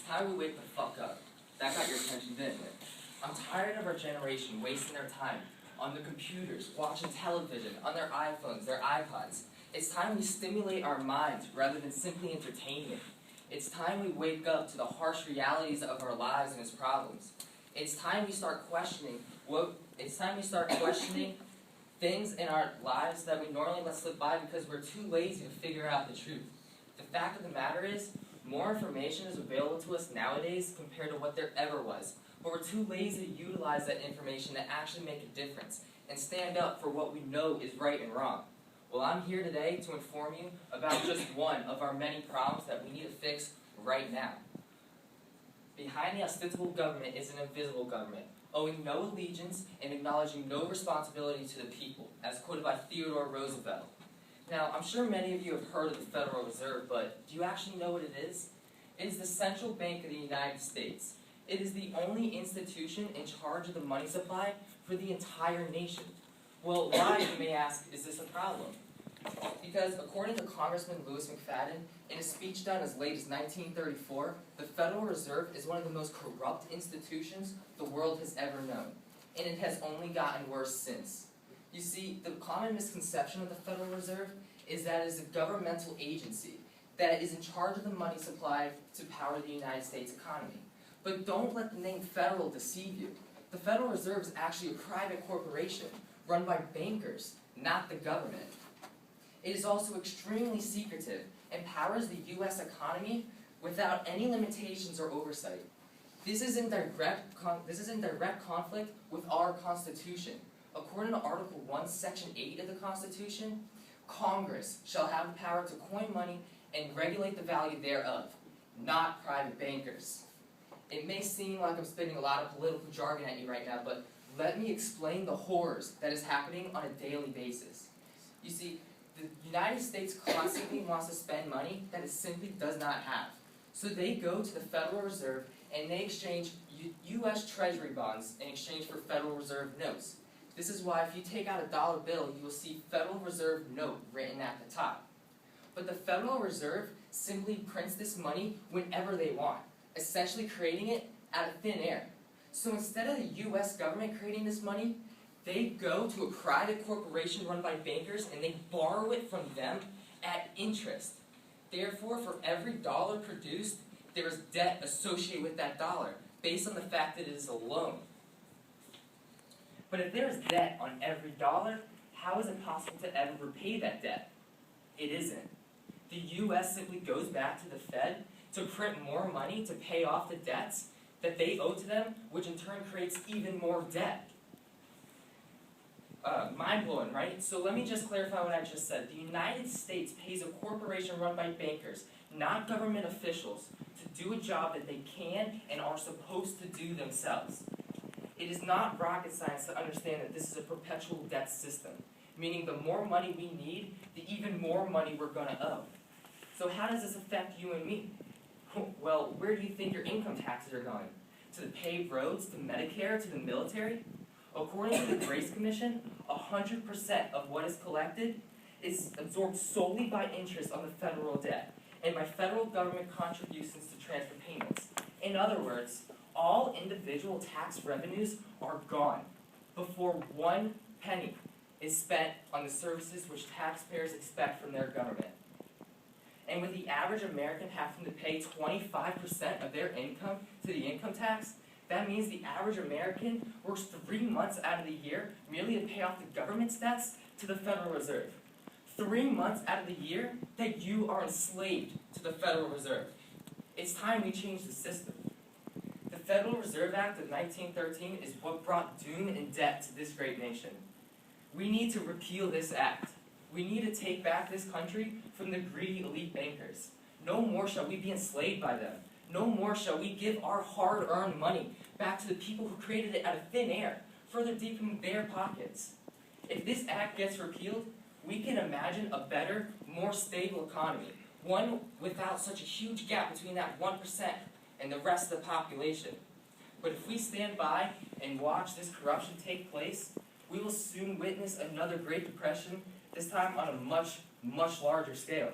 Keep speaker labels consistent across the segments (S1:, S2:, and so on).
S1: time we wake the fuck up. That got your attention, didn't it? I'm tired of our generation wasting their time on the computers, watching television, on their iPhones, their iPods. It's time we stimulate our minds rather than simply entertaining it. It's time we wake up to the harsh realities of our lives and its problems. It's time we start questioning things in our lives that we normally let slip by because we're too lazy to figure out the truth. The fact of the matter is, more information is available to us nowadays compared to what there ever was, but we're too lazy to utilize that information to actually make a difference and stand up for what we know is right and wrong. Well, I'm here today to inform you about just one of our many problems that we need to fix right now. Behind the ostensible government is an invisible government, owing no allegiance and acknowledging no responsibility to the people, as quoted by Theodore Roosevelt. Now, I'm sure many of you have heard of the Federal Reserve, but do you actually know what it is? It is the central bank of the United States. It is the only institution in charge of the money supply for the entire nation. Well, why, you may ask, is this a problem? Because according to Congressman Louis McFadden, in a speech done as late as 1934, the Federal Reserve is one of the most corrupt institutions the world has ever known, and it has only gotten worse since. You see, the common misconception of the Federal Reserve is that it is a governmental agency that is in charge of the money supply to power the United States economy. But don't let the name federal deceive you. The Federal Reserve is actually a private corporation run by bankers, not the government. It is also extremely secretive and powers the U.S. economy without any limitations or oversight. This is in direct conflict with our Constitution. According to Article 1, Section 8 of the Constitution, Congress shall have the power to coin money and regulate the value thereof, not private bankers. It may seem like I'm spitting a lot of political jargon at you right now, but let me explain the horrors that is happening on a daily basis. You see, the United States constantly wants to spend money that it simply does not have. So they go to the Federal Reserve and they exchange U.S. Treasury bonds in exchange for Federal Reserve notes. This is why if you take out a dollar bill, you will see Federal Reserve note written at the top. But the Federal Reserve simply prints this money whenever they want, essentially creating it out of thin air. So instead of the U.S. government creating this money, they go to a private corporation run by bankers and they borrow it from them at interest. Therefore, for every dollar produced, there is debt associated with that dollar, based on the fact that it is a loan. But if there is debt on every dollar, how is it possible to ever repay that debt? It isn't. The U.S. simply goes back to the Fed to print more money to pay off the debts that they owe to them, which in turn creates even more debt. Mind-blowing, right? So let me just clarify what I just said. The United States pays a corporation run by bankers, not government officials, to do a job that they can and are supposed to do themselves. It is not rocket science to understand that this is a perpetual debt system, meaning the more money we need, the even more money we're going to owe. So how does this affect you and me? Well, where do you think your income taxes are going? To the paved roads, to Medicare, to the military? According to the Grace Commission, 100% of what is collected is absorbed solely by interest on the federal debt and by federal government contributions to transfer payments. In other words, all individual tax revenues are gone before one penny is spent on the services which taxpayers expect from their government. And with the average American having to pay 25% of their income to the income tax, that means the average American works 3 months out of the year merely to pay off the government's debts to the Federal Reserve. 3 months out of the year that you are enslaved to the Federal Reserve. It's time we change the system. The Federal Reserve Act of 1913 is what brought doom and debt to this great nation. We need to repeal this act. We need to take back this country from the greedy elite bankers. No more shall we be enslaved by them. No more shall we give our hard-earned money back to the people who created it out of thin air, further deep in their pockets. If this act gets repealed, we can imagine a better, more stable economy, one without such a huge gap between that 1% and the rest of the population. But if we stand by and watch this corruption take place, we will soon witness another Great Depression, this time on a much, much larger scale.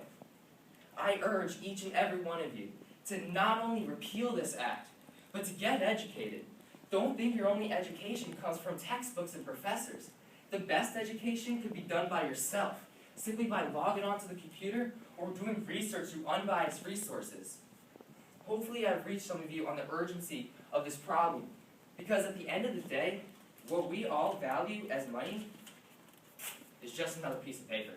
S1: I urge each and every one of you to not only repeal this act, but to get educated. Don't think your only education comes from textbooks and professors. The best education could be done by yourself, simply by logging onto the computer or doing research through unbiased resources. Hopefully I've reached some of you on the urgency of this problem, because at the end of the day, what we all value as money is just another piece of paper.